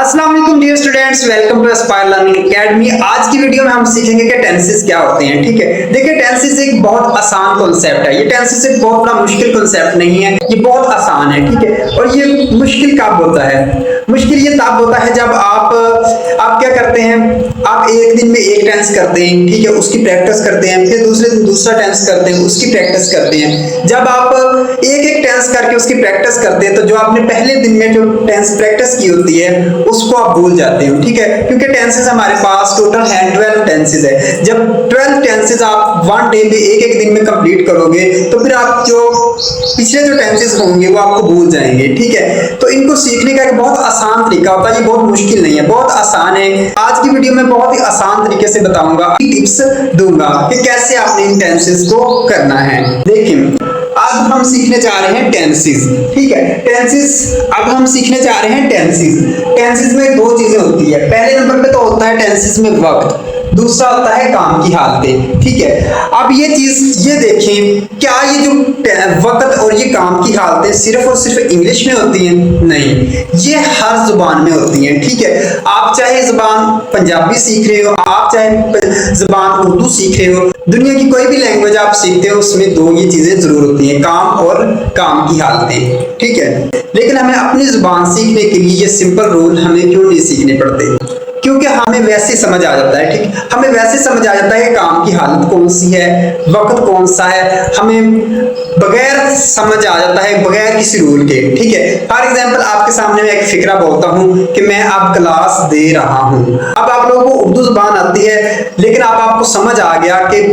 अस्सलाम वालेकुम dear students, welcome to aspire learning academy. आज की वीडियो में हम सीखेंगे कि टेंसेस क्या होते हैं। ठीक है, देखिए टेंसेस एक बहुत आसान कॉन्सेप्ट है। ये टेंसेस एक बहुत बड़ा मुश्किल कॉन्सेप्ट नहीं है, ये बहुत आसान है। ठीक है, और ये मुश्किल कब होता है? मुश्किल ये तब होता है जब आप क्या करते हैं, आप एक दिन में एक टेंस करते हैं, ठीक है, उसकी प्रैक्टिस करते हैं, फिर दूसरे दिन दूसरा टेंस करते हैं, उसकी प्रैक्टिस करते हैं। जब आप एक एक टेंस करके उसकी प्रैक्टिस करते हैं तो जो आपने पहले दिन में जो टेंस प्रैक्टिस की होती है उसको आप भूल जाते हो। ठीक है, क्योंकि टेंसेस हमारे पास टोटल है 12 टेंसेस है। जब 12 टेंसेस आप वन डे में एक एक दिन में कंप्लीट करोगे तो फिर आप जो पिछले जो टेंसेस होंगे वो आपको भूल जाएंगे। ठीक है, तो इनको सीखने का एक बहुत आसान तरीका होता है, ये बहुत मुश्किल नहीं है, बहुत आसान है। आज की वीडियो में बहुत ही आसान तरीके से बताऊंगा, टिप्स दूंगा कि कैसे आपने इन टेंसेस को करना है। देखिए, आज हम सीखने जा रहे हैं टेंसेस। ठीक है, टेंसेस अब हम सीखने जा रहे हैं टेंसेस। टेंसेस में दो चीजें होती है। पहले नंबर पे तो होता है टेंसेस में वक्त, दूसरा होता है काम की हालतें। ठीक है, अब ये चीज ये देखें, क्या ये जो वक्त और ये काम की हालतें सिर्फ और सिर्फ इंग्लिश में होती हैं? नहीं, ये हर जुबान में होती हैं। ठीक है, आप चाहे जुबान पंजाबी सीख रहे हो, आप चाहे जुबान उर्दू सीख रहे हो, दुनिया की कोई भी लैंग्वेज आप सीखते हो, उसमें दो ये चीजें जरूर होती हैं, काम और काम की हालतें। ठीक है, लेकिन हमें अपनी जुबान सीखने के लिए ये सिंपल रूल हमें क्यों नहीं सीखने पड़ते? क्योंकि हमें वैसे समझ आ जाता है। ठीक, हमें वैसे समझ आ जाता है कि काम की हालत कौन सी है, वक्त कौन सा है, हमें बगैर समझ आ जाता है, बगैर किसी रूल के। ठीक है, फॉर एग्जांपल आपके सामने मैं एक फिक्रा बोलता हूं कि मैं अब क्लास दे रहा हूं। अब आप लोगों को उर्दू जुबान आती है, लेकिन अब आपको समझ आ गया कि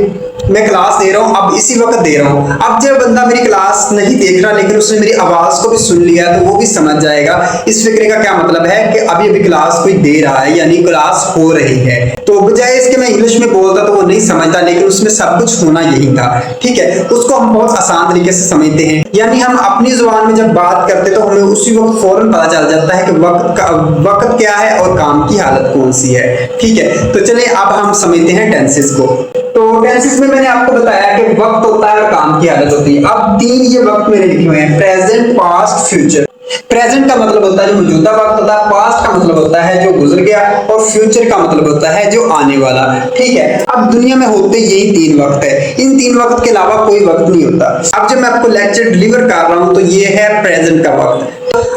मैं क्लास दे रहा हूं, अब इसी वक्त दे रहा हूं। अब जब बंदा मेरी क्लास नहीं देख रहा लेकिन उसने मेरी आवाज को भी सुन लिया तो वो भी समझ जाएगा इस फिक्रे का क्या मतलब है कि अभी अभी क्लास कोई दे रहा है, यानी क्लास हो रही है। तो बजाय इसके मैं इंग्लिश में बोलता तो वो नहीं समझता, लेकिन उसमें सब कुछ होना यही था। ठीक है, उसको हम बहुत आसान तरीके से समझते हैं, यानी हम अपनी जुबान में जब बात करते तो हमें उसी वक्त फौरन पता चल जाता है कि वक्त क्या है और काम की हालत कौन सी है। ठीक है, तो चलिए अब हम समझते हैं टेंसेस को। तो टेंसेस में मैंने आपको बताया कि वक्त होता है और काम की हालत होती है। अब तीन ये वक्त मेरे लिखे हुए हैं, प्रेजेंट, पास्ट, फ्यूचर। प्रेजेंट का मतलब होता है जो मौजूदा वक्त होता है, पास्ट का मतलब होता है जो गुजर गया, और फ्यूचर का मतलब होता है जो आने वाला। ठीक है, अब दुनिया में होते यही तीन वक्त है, इन तीन वक्त के अलावा कोई वक्त नहीं होता। अब जब मैं आपको लेक्चर डिलीवर कर रहा हूं तो ये है प्रेजेंट का वक्त,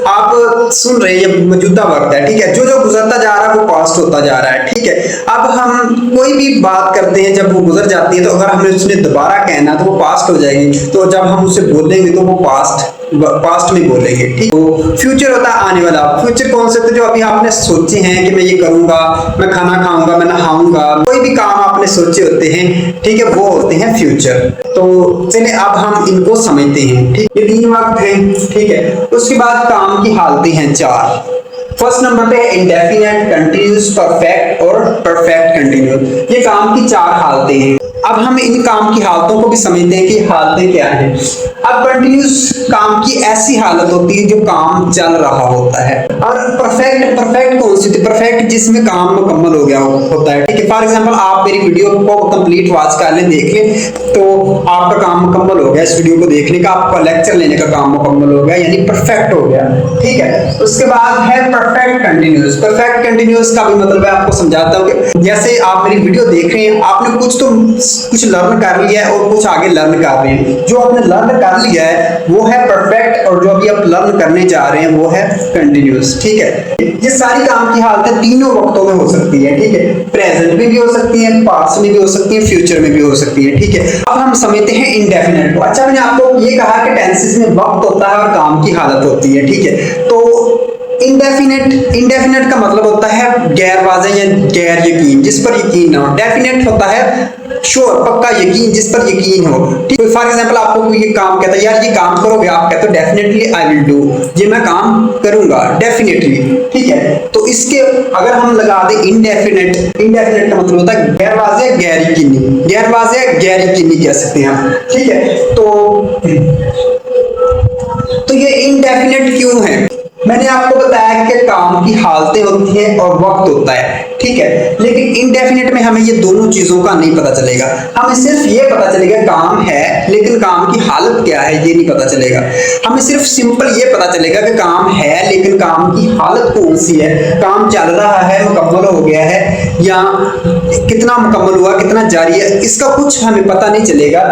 आप सुन रहे हैं, ये मौजूदा वक्त है। ठीक है, जो जो गुजरता जा रहा है वो पास्ट होता जा रहा है। ठीक है, अब हम कोई भी बात करते हैं, जब वो गुजर जाती है तो अगर हमें उसने दोबारा कहना तो वो पास्ट हो जाएगी, तो जब हम उसे बोलेंगे तो वो पास्ट में बोलेंगे। ठीक, तो फ्यूचर होता है आने वाला। फ्यूचर कौन से थे? जो अभी आपने सोचे हैं कि मैं ये करूंगा, मैं खाना खाऊंगा, मैं नहाऊंगा, कोई भी काम आपने सोचे होते हैं, ठीक है, वो होते हैं फ्यूचर। तो चलिए अब हम इनको समझते हैं। ठीक, ये तीन वक्त हैं। ठीक है, उसके बाद काम की हालतें हैं चार। फर्स्ट नंबर पे इंडेफिनिट, कंटीन्यूअस, परफेक्ट और परफेक्ट कंटीन्यूअस। ये काम की चार हालतें हैं। अब हम इन काम की हालतों को भी समझते हैं कि हालतें क्या हैं। अब कंटीन्यूअस काम की ऐसी हालत होती है जो काम चल रहा होता है, और परफेक्ट कौन सी थी? परफेक्ट जिसमें काम मुकम्मल हो गया होता है। ठीक है, फॉर एग्जांपल आप मेरी वीडियो को कंप्लीट वॉच कर लें, देख लें, तो आपका काम मुकम्मल हो गया। इस वीडियो को देखने का, आपका लेक्चर लेने का काम मुकम्मल हो गया, यानी परफेक्ट हो गया। ठीक है, उसके बाद है परफेक्ट कंटीन्यूअस। परफेक्ट कंटीन्यूअस का भी मतलब है, आपको समझाता हूं कि जैसे आप मेरी वीडियो देख रहे हैं, आपने कुछ लर्न कर लिया है और कुछ आगे लर्न कर रहे हैं। जो आपने लर्न कर लिया है वो है परफेक्ट, और जो अभी आप लर्न करने जा रहे हैं वो है कंटीन्यूअस। ठीक है, ये सारी काम की हालतें तीनों वक्तों में हो सकती है। ठीक है, प्रेजेंट में भी हो सकती है, पास्ट में भी हो सकती है, फ्यूचर में भी हो सकती है। ठीक है, अब हम समझते हैं इंडेफिनिट को। अच्छा, मैंने आपको ये कहा कि टेंसेस में वक्त होता है और काम की हालत होती है। ठीक है, तो इंडेफिनिट का मतलब होता है गैर वाज़ेह या गैर यकीन, जिस पर यकीन ना हो। डेफिनेट होता है श्योर, पक्का यकीन, जिस पर यकीन हो। ठीक, फॉर एग्जांपल आपको कोई ये काम कहता है, यार ये काम करोगे, आप कहते हो डेफिनेटली आई विल डू, ये मैं काम करूंगा डेफिनेटली। ठीक है, तो इसके अगर हम लगा दें इंडेफिनेट का मतलब होता है गैर वाज़ेह गैर यकीनी, गैर वाज़ेह गैर यकीनी कह सकते हैं हम। ठीक है, तो ये इनडेफिनेट क्यों है? मैंने आपको बताया कि काम की हालतें होती हैं और वक्त होता है। ठीक है। लेकिन इंडेफिनिट में हमें ये दोनों चीजों का नहीं पता चलेगा, हमें सिर्फ ये पता चलेगा काम है, लेकिन काम की हालत क्या है ये नहीं पता चलेगा। हमें सिर्फ सिंपल ये पता चलेगा कि काम है, लेकिन काम की हालत कौन सी है, काम चल रहा है, मुकम्मल हो गया है या कितना मुकम्मल हुआ, कितना जारी है, इसका कुछ हमें पता नहीं चलेगा।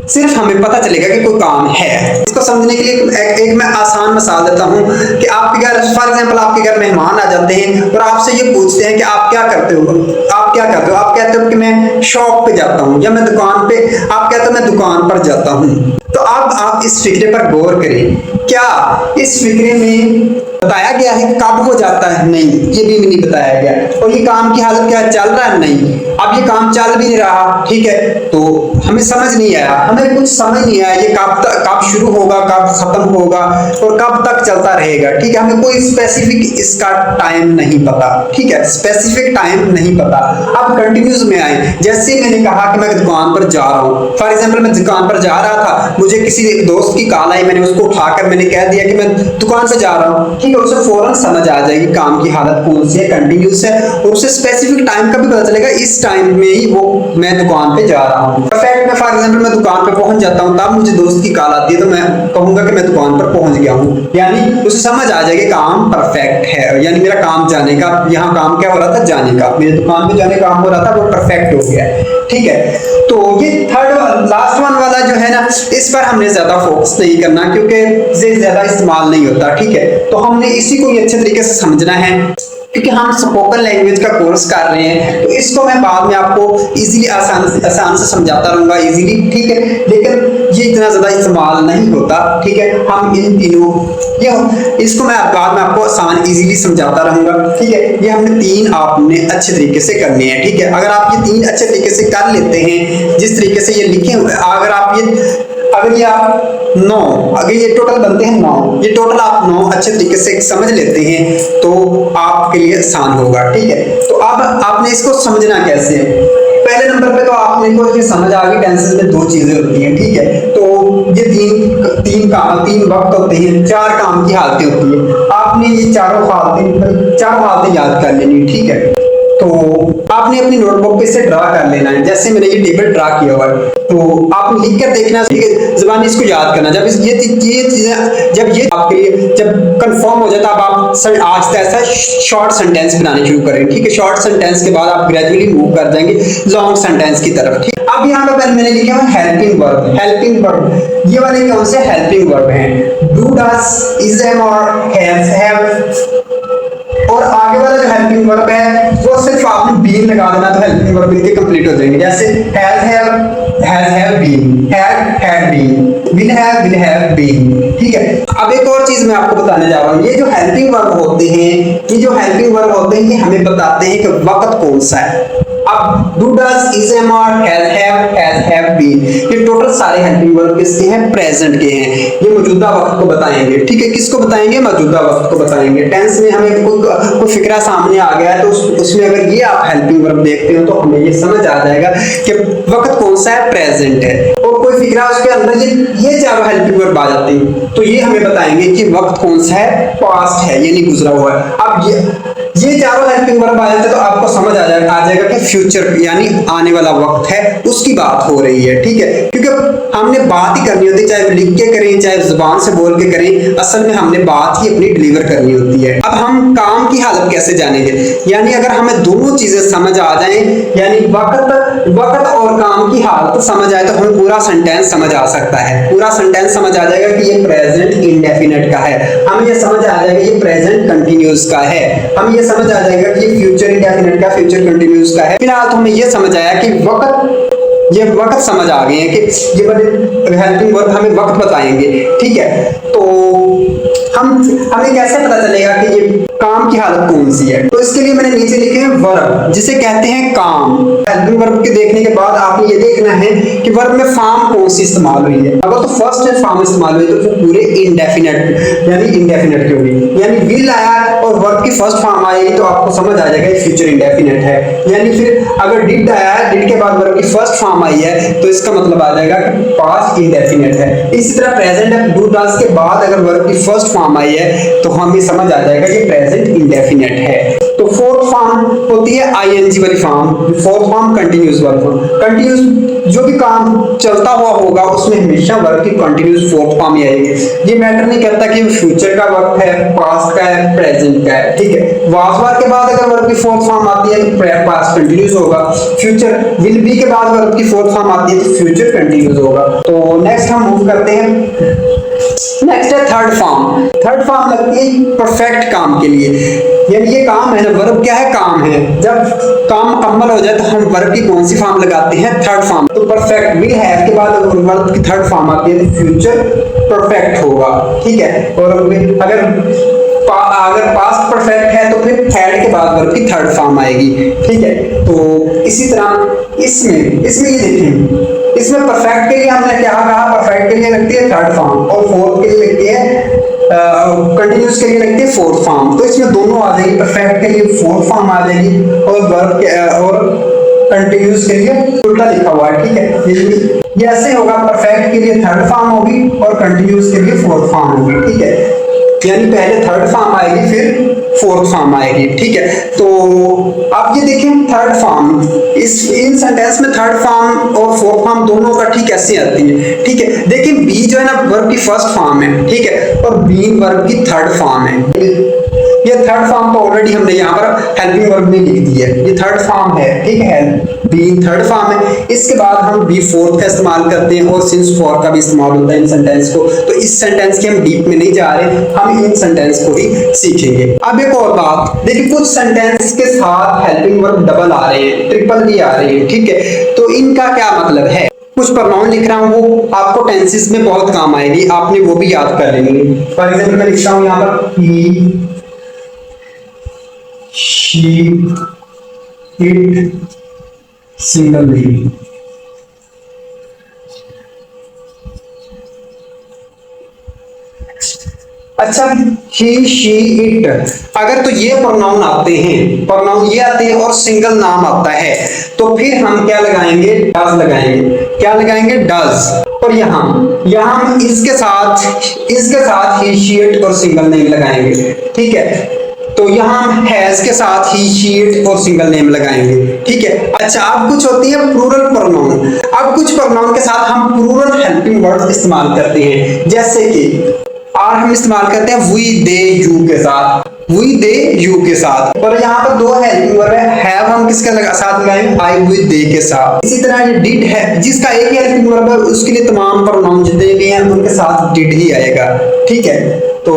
सिर्फ हमें पता चलेगा कि कोई काम है। इसको समझने के लिए एक मैं आसान मिसाल देता हूँ कि आपके घर फॉर एग्जांपल आपके घर मेहमान आ जाते हैं और आपसे ये पूछते हैं कि आप क्या करते हो, आप क्या करते हो, आप कहते हो कि मैं शॉप पे जाता हूँ या मैं दुकान पे, आप कहते हो मैं दुकान पर जाता हूँ। तो आप इस फिक्रे पर गौर करें, क्या इस फिक्रे में बताया गया है कब वो जाता है? नहीं, ये भी नहीं बताया गया। और ये काम की हालत क्या चल रहा है? नहीं, अब ये काम चल भी नहीं रहा, ठीक है। तो हमें समझ नहीं आया, हमें कुछ समझ नहीं आया ये कब शुरू होगा, कब खत्म होगा और कब तक चलता रहेगा, ठीक है। हमें कोई स्पेसिफिक इसका टाइम नहीं पता, ठीक है, स्पेसिफिक टाइम नहीं पता। अब कंटिन्यूस में आए, जैसे मैंने कहा कि मैं दुकान पर जा रहा हूँ, फॉर एग्जाम्पल मैं दुकान पर जा रहा था, मुझे किसी दोस्त की कॉल आई, मैंने उसको उठाकर मैंने कह दिया कि मैं दुकान से जा रहा हूँ, ठीक है। उसे फौरन समझ आ जाएगी काम की हालत कौन सी है, कंटिन्यूस है, और उसे स्पेसिफिक टाइम का भी पता चलेगा, इस टाइम में ही वो मैं दुकान पे जा रहा हूँ। परफेक्ट में फॉर एग्जांपल मैं दुकान पे पहुंच जाता हूँ, तब मुझे दोस्त की कॉल आती है तो मैं कहूंगा कि मैं दुकान पर पहुंच गया हूँ, यानी उसे समझ आ जाएगा काम परफेक्ट है, यानी मेरा काम जाने का, यहाँ काम क्या हो रहा था, जाने का, मेरे दुकान पे जाने का काम हो रहा था, वो परफेक्ट हो गया, ठीक है। तो ये थर्ड लास्ट वन वाला जो है ना, इस पर हमने ज्यादा फोकस नहीं करना क्योंकि ये ज्यादा इस्तेमाल नहीं होता, ठीक है। तो हमने इसी को अच्छे तरीके से समझना है क्योंकि हम स्पोकन लैंग्वेज का कोर्स कर रहे हैं, तो इसको मैं बाद में आपको इजीली आसान से समझाता रहूंगा इजीली, ठीक है। लेकिन ये इतना ज्यादा इस्तेमाल नहीं होता, ठीक है। हम इन तीनों इसको मैं बाद में आपको आसान इजीली समझाता रहूंगा, ठीक है। ये हमने तीन आपने अच्छे तरीके से करने हैं, ठीक है। अगर आप ये तीन अच्छे तरीके से कर लेते हैं, जिस तरीके से ये लिखे हुए, अगर ये आप 9, अगर ये टोटल बनते हैं 9, ये टोटल आप 9 अच्छे तरीके से समझ लेते हैं तो आपके लिए आसान होगा, ठीक है। तो अब आपने इसको समझना कैसे है, पहले नंबर पे तो आपने को ये समझ आ गई टेंसेस में दो चीजें होती हैं, ठीक है। तो ये तीन वक्त होते हैं, 4 काम की हालतें होती है, आपने ये चारों हालतें याद कर लेनी, ठीक है। तो आपने अपनी नोटबुक पे से ड्रा कर लेना है, जैसे मैंने ये टेबल ड्रा किया हुआ है, तो आप लिख कर देखना, ठीक है, ज़बानी इसको याद करना। जब ये चीजें जब ये आपके लिए जब कंफर्म हो जाता है, अब आप आज ऐसा शॉर्ट सेंटेंस बनाने शुरू करें, ठीक है। शॉर्ट सेंटेंस के बाद आप ग्रेजुअली मूव कर जाएंगे लॉन्ग सेंटेंस की तरफ, ठीक। अब यहाँ पे मैंने लिखा हुआ हेल्पिंग वर्ब, ये वाले कौन से हेल्पिंग वर्ब हैं? डू, डज, इज, एम और हैव। और आगे वाला जो हेल्पिंग वर्ब है वो सिर्फ आपने बीन लगा देना तो हेल्पिंग वर्ब इनके कंप्लीट हो जाएंगे, जैसे have been, had been, will have been, ठीक है। अब एक और चीज मैं आपको बताने जा रहा हूँ, ये जो हेल्पिंग वर्ब होते हैं ये हमें बताते हैं कि वक्त कौन सा है। अब डू, डज, इज, एम और हैव बीन, ये टोटल सारे हेल्पिंग वर्ब किसके हैं? प्रेजेंट के हैं। ये मौजूदा वक्त को बताएंगे, ठीक है। किसको बताएंगे? मौजूदा वक्त को बताएंगे। टेंस में हमें कोई फिक्रा सामने आ गया है तो उसमें अगर ये आप हेल्पिंग वर्ब देखते हो तो हमें ये समझ आ जाएगा कि वक्त कौन सा है, प्रेजेंट है। और कोई फिक्रा उसके अंदर ये चारों हेल्पिंग वर्ब आ जाती है तो ये हमें बताएंगे कि वक्त कौन सा है, पास्ट है, ये नहीं गुजरा हुआ है। अब ये चारों हेल्पिंग वर्ब आ जाते तो आपको समझ आ जाएगा कि फ्यूचर यानी आने वाला वक्त है, उसकी बात हो रही है, ठीक है। क्योंकि हमने बात ही करनी होती है, चाहे लिख के करें चाहे जुबान से बोल के करें, असल में हमने बात ही अपनी डिलीवर करनी होती है। अब हम काम की हालत कैसे जानेंगे? यानी अगर हमें दोनों चीजें समझ आ जाएं, यानी वक्त और काम की हालत समझ आए तो हमें पूरा सेंटेंस समझ आ सकता है। पूरा सेंटेंस समझ आ जाएगा कि ये प्रेजेंट इंडेफिनिट का है, हमें ये समझ आ जाएगा ये प्रेजेंट कंटिन्यूअस का है, हमें ये समझ आ जाएगा कि ये फ्यूचर इंडेफिनिट का, फ्यूचर कंटिन्यूअस का है। फिलहाल तो हमें ये समझ आया कि ये वक्त समझ आ गए हैं कि ये वाले हेल्पिंग वर्ब हमें वक्त बताएंगे, ठीक है। तो हमें कैसे पता चलेगा कि ये काम की हालत कौन सी है? तो इसके लिए मैंने नीचे लिखे हैं वर्ब, जिसे कहते हैं काम। हेल्पिंग वर्ब के देखने के बाद आपने ये देखना है कि वर्ब में फॉर्म कौन सी इस्तेमाल हुई है। अगर तो फर्स्ट फॉर्म इस्तेमाल हुई तो फिर पूरे इंडेफिनिट यानी इंडेफिनिट क्यों हुई, यानी विल आया और वर्ब की फर्स्ट फॉर्म आएगी तो आपको समझ आ जाएगा ये फ्यूचर इंडेफिनिट है। यानी फिर अगर डिड आया है, डिड के बाद वर्ब की फर्स्ट फॉर्म आई है तो इसका मतलब आ जाएगा कि पास्ट इंडेफिनिट है। इसी तरह प्रेजेंट डू डज के बाद अगर वर्ब की फर्स्ट फॉर्म आई है तो हमें समझ आ जाएगा कि प्रेजेंट इंडेफिनिट है। तो फोर्थ फॉर्म होती है आईएनजी वाली फॉर्म, फोर्थ फॉर्म कंटिन्यूस वाली फॉर्म। कंटिन्यूस जो भी काम चलता हुआ होगा उसमें हमेशा वर्ब की कंटिन्यूस फोर्थ फॉर्म ही आएगी। ये मैटर नहीं करता कि फ्यूचर का वर्ब है, पास्ट का है, प्रेजेंट का है, ठीक है। वाज वर के बाद अगर वर्ब की फोर्थ फॉर्म आती है तो पास्ट कंटिन्यूस होगा। फ्यूचर विल बी के बाद वर्ब की फोर्थ फॉर्म आती है तो फ्यूचर कंटिन्यूस होगा। तो नेक्स्ट हम मूव करते हैं। नेक्स्ट है थर्ड फॉर्म। थर्ड फॉर्म लगती है परफेक्ट काम के लिए, यानी ये काम है ना, वर्ब क्या है, काम है। जब काम मुकम्मल हो जाए तो हम वर्ब की कौन सी फॉर्म लगाते हैं, थर्ड फॉर्म। तो परफेक्ट विल हैव के बाद अगर वर्ब की थर्ड फॉर्म आती है तो फ्यूचर परफेक्ट होगा, ठीक है। और अगर पास्ट परफेक्ट है तो फिर हैड के बाद वर्ब की थर्ड फॉर्म आएगी, ठीक है। तो इसी तरह इसमें ये देखें, इसमें परफेक्ट के लिए हमने क्या कहा, परफेक्ट के लिए लगती है थर्ड फॉर्म और फोर्थ के लिए लगती है कंटिन्यूस के लिए लगती है फोर्थ फॉर्म। तो इसमें दोनों आ जाएगी, परफेक्ट के लिए फोर्थ फॉर्म आ जाएगी और वर्ब के और कंटिन्यूस के लिए उल्टा लिखा हुआ है, ठीक है। ये ऐसे होगा, परफेक्ट के लिए थर्ड फॉर्म होगी और कंटिन्यूस के लिए फोर्थ फॉर्म होगी, ठीक है। यानी पहले थर्ड फॉर्म आएगी फिर फोर्थ फॉर्म आएगी, ठीक है। तो आप ये देखें थर्ड फॉर्म, इन सेंटेंस में थर्ड फॉर्म और फोर्थ फॉर्म दोनों का ठीक कैसे आती है, ठीक है। देखिए बी जो है ना वर्ब की फर्स्ट फॉर्म है, ठीक है, और बीइंग वर्ब की थर्ड फॉर्म है। ये थर्ड फॉर्म तो ऑलरेडी हमने यहाँ पर हेल्पिंग वर्ब में लिख दी है, ये थर्ड फॉर्म है, ठीक है। बीइंग थर्ड फॉर्म है। इसके बाद हम बी फोर्थ का इस्तेमाल करते हैं और सिंस फॉर का भी इस्तेमाल होता है इन सेंटेंस को। तो इस सेंटेंस के हम डीप में नहीं जा रहे, हम इन सेंटेंस को ही सीखेंगे। अब एक और बात देखिए, कुछ सेंटेंस के साथ हेल्पिंग वर्ब डबल आ रहे हैं, ट्रिपल भी आ रहे हैं, ठीक है। तो इनका क्या मतलब है, कुछ प्रोनाउन लिख रहा हूं वो आपको टेंसेस में बहुत काम आएगी, आपने वो भी याद कर लेंगे। फॉर एग्जांपल मैं लिखता हूं यहाँ पर ही, शी, इट, सिंगल ली। अच्छा, ही, शी, इट, अगर तो ये प्रोनाउन आते हैं, प्रोनाउन ये आते हैं और सिंगल नाम आता है तो फिर हम क्या लगाएंगे, डज लगाएंगे। क्या लगाएंगे, डज। और यहाँ हम इसके साथ ही, शी, इट और सिंगल नेम लगाएंगे, ठीक है। तो यहाँ हम हैज के साथ ही, शी, इट और सिंगल नेम लगाएंगे, ठीक है। अच्छा, अब कुछ होती है प्लूरल प्रोनाउन। अब कुछ प्रोनाउन के साथ हम प्लूरल हेल्पिंग वर्ड इस्तेमाल करते हैं, जैसे कि आर हम इस्तेमाल करते हैं वी, दे, यू के साथ, वी, दे, यू के साथ। और यहाँ पर दो हेल्पिंग वर्ब है, हैव हम किसके साथ लगाएंगे, आई, वी, दे के साथ। इसी तरह ये डिड है, जिसका एक ही हेल्पिंग वर्ब है उसके लिए तमाम प्रोनाउन जितने भी हैं उनके साथ डिड ही आएगा, ठीक है। तो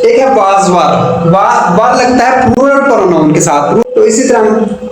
एक है वाज, वर लगता है प्लूरल प्रोनाउन के साथ। तो इसी तरह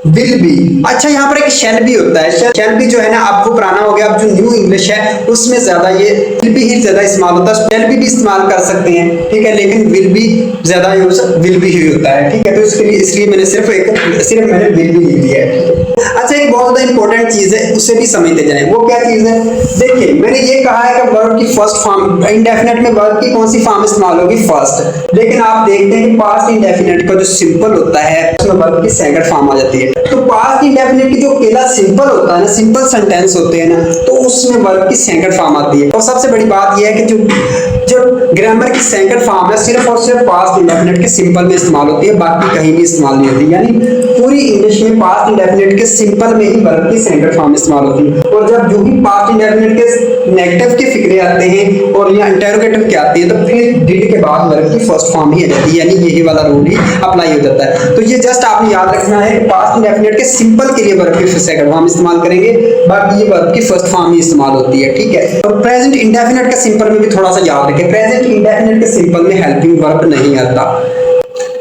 विल बी। अच्छा, यहाँ पर एक शैल भी होता है। शैल भी जो है ना, अब वो पुराना हो गया, अब जो न्यू इंग्लिश है उसमें ज्यादा ये विल बी ही ज्यादा इस्तेमाल होता है। शैल भी इस्तेमाल कर सकते हैं, ठीक है, लेकिन विल बी ज्यादा यूज विल बी ही होता है, ठीक है। तो इसलिए मैंने सिर्फ मैंने विल बी लिख दिया है। अच्छा, एक बहुत ज्यादा इंपॉर्टेंट चीज है, उसे भी समझते जाएं। वो क्या चीज है, देखिए मैंने ये कहा है कि वर्ब की फर्स्ट फॉर्म, इंडेफिनेट में वर्ब की कौन सी फॉर्म इस्तेमाल होगी, फर्स्ट। लेकिन आप देखते हैं कि पास्ट इंडेफिनेट का जो सिंपल होता है उसमें वर्ब की सेकंड फॉर्म आ जाती है। तो पास्ट इंडेफिनिट की जो अकेला सिंपल होता है ना, सिंपल सेंटेंस होते हैं ना, तो उसमें वर्ब की सेकंड फॉर्म आती है। और सबसे बड़ी बात यह है कि जो ग्रामर की सेकंड फॉर्म है सिर्फ और सिर्फ पास्ट इंडेफिनिट के सिंपल में इस्तेमाल होती है, बाकी कहीं भी इस्तेमाल नहीं होती। यानी पूरी इंग्लिश में पास्ट इंडेफिनिट के सिंपल में ही वर्ब की सेकंड फॉर्म इस्तेमाल होती है। और जब जो भी पास्ट इंडेफिनिट के नेगेटिव के फिक्रे आते हैं और या इंटरोगेटिव के आते हैं तो फिर डिड के बाद वर्ब की फर्स्ट फॉर्म ही आ जाती है, यानी यही वाला रूल ही अप्लाई हो जाता है। तो ये जस्ट आपने याद रखना है, पास्ट इंडेफिनिट के सिंपल के लिए वर्ब की सेकंड फॉर्म इस्तेमाल करेंगे, बाकी ये वर्ब की फर्स्ट फॉर्म ही इस्तेमाल होती है, ठीक है। और प्रेजेंट इंडेफिनिट के सिंपल में भी थोड़ा सा याद रखें, प्रेजेंट इंडेफिनिट के सिंपल में हेल्पिंग वर्ब नहीं आता।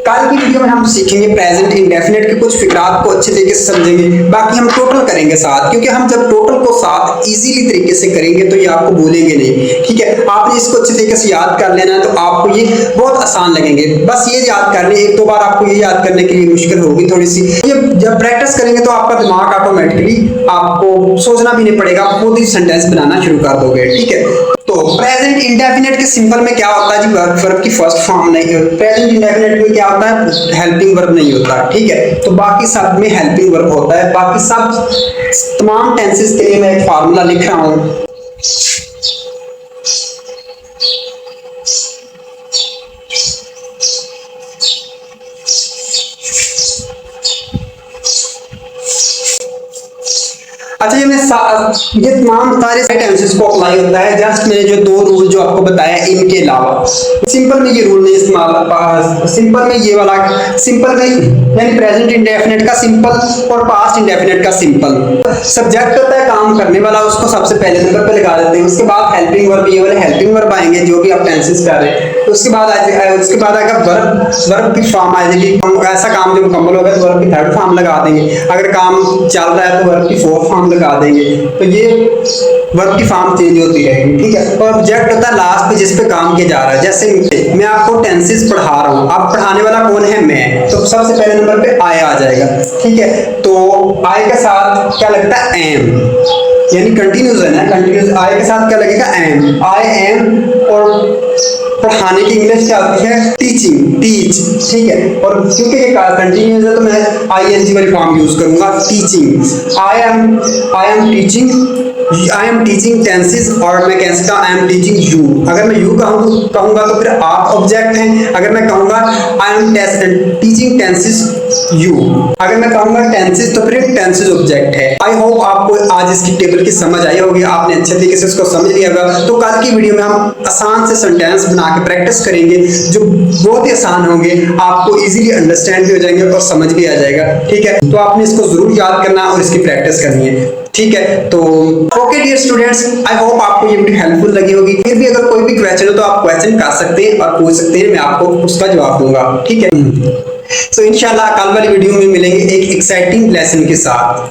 कल की वीडियो में हम सीखेंगे प्रेजेंट इंडेफिनिट के कुछ फिक्रात को अच्छे तरीके से समझेंगे, बाकी हम टोटल करेंगे साथ, क्योंकि हम जब टोटल को साथ इजीली तरीके से करेंगे तो ये आपको भूलेंगे नहीं, ठीक है। आपने इसको अच्छे तरीके से याद कर लेना है तो आपको ये बहुत आसान लगेंगे। बस ये याद करने, एक दो बार आपको ये याद करने के लिए मुश्किल होगी थोड़ी सी, ये जब प्रैक्टिस करेंगे तो आपका दिमाग ऑटोमेटिकली आपको सोचना भी नहीं पड़ेगा, आप खुद ही सेंटेंस बनाना शुरू कर दोगे, ठीक है। तो प्रेजेंट इंडेफिनिट के सिंपल में क्या होता है जी, वर्ब की फर्स्ट फॉर्म नहीं, प्रेजेंट इंडेफिनिट में क्या होता है, हेल्पिंग वर्ब नहीं होता, ठीक है। तो बाकी सब में हेल्पिंग वर्ब होता है। बाकी सब तमाम टेंसेस के लिए मैं एक फार्मूला लिख रहा हूं। अच्छा, ये तमाम सारे टेंसेस को अप्लाई होता है। जस्ट मैंने जो दो रूल जो आपको बताया इनके अलावा सिंपल में ये रूल नहीं इस्तेमाल, सिंपल में ये वाला सिंपल में यानी प्रेजेंट इंडेफिनिट का सिंपल और पास्ट इंडेफिनिट का सिंपल। सब्जेक्ट होता है काम करने वाला, उसको सबसे पहले नंबर पे लगा देते हैं। उसके बाद हेल्पिंग वर्ब, ये वाले हेल्पिंग वर्ब आएंगे जो भी आप टेंसेस कर रहे हैं। तो उसके बाद आएगा वर्ब की फॉर्म आ जाएगी। ऐसा काम जो मुकम्मल होगा तो वर्ब की थर्ड फॉर्म लगा देंगे। अगर काम चल रहा है तो वर्ब की फोर्थ फॉर्म लगा देंगे। तो ये वर्ब की फॉर्म चेंज होती रहेगी, ठीक है। और ऑब्जेक्ट होता है लास्ट पे जिस पे काम किया जा रहा है। जैसे मैं आपको टेंसेस पढ़ा रहा हूँ, आप पढ़ाने वाला कौन है? मैं। तो सबसे पहले नंबर पे आई आ जाएगा, ठीक है। तो आई के साथ क्या लगता है? एम, यानी कंटिन्यूस है ना, कंटिन्यूस। आई के साथ क्या लगेगा? Am, I am. और पढ़ाने की इंग्लिश क्या होती है? टीचिंग, टीच, ठीक है। और क्योंकि ये कंटिन्यूस है तो मैं आईएनजी वाली फॉर्म यूज करूंगा, teaching. I am teaching tenses. और मैं कह सकता हूं आई एम टीचिंग यू। अगर मैं यू कहूंगा तो फिर आप ऑब्जेक्ट हैं। अगर मैं कहूंगा I am teaching tenses you, अगर मैं कहूंगा टेंसेस तो फिर टेंसेस ऑब्जेक्ट है। आई होप आपको आज इसकी टेबल की समझ आई होगी, आपने अच्छे तरीके से इसको समझ लिया होगा। तो कल की वीडियो में हम आसान से सेंटेंस बना के प्रैक्टिस करेंगे जो बहुत ही आसान होंगे, आपको इजीली अंडरस्टैंड भी हो जाएंगे और समझ भी आ जाएगा, ठीक है। तो आपने इसको जरूर याद करना और इसकी प्रैक्टिस करनी है, ठीक है। तो okay dear students, I hope आपको ये वीडियो हेल्पफुल लगी होगी। फिर भी अगर कोई भी क्वेश्चन हो तो आप क्वेश्चन कर सकते हैं और पूछ सकते हैं, मैं आपको उसका जवाब दूंगा, ठीक है। तो इंशाल्लाह कल वाली वीडियो में मिलेंगे एक एक्साइटिंग लेसन के साथ।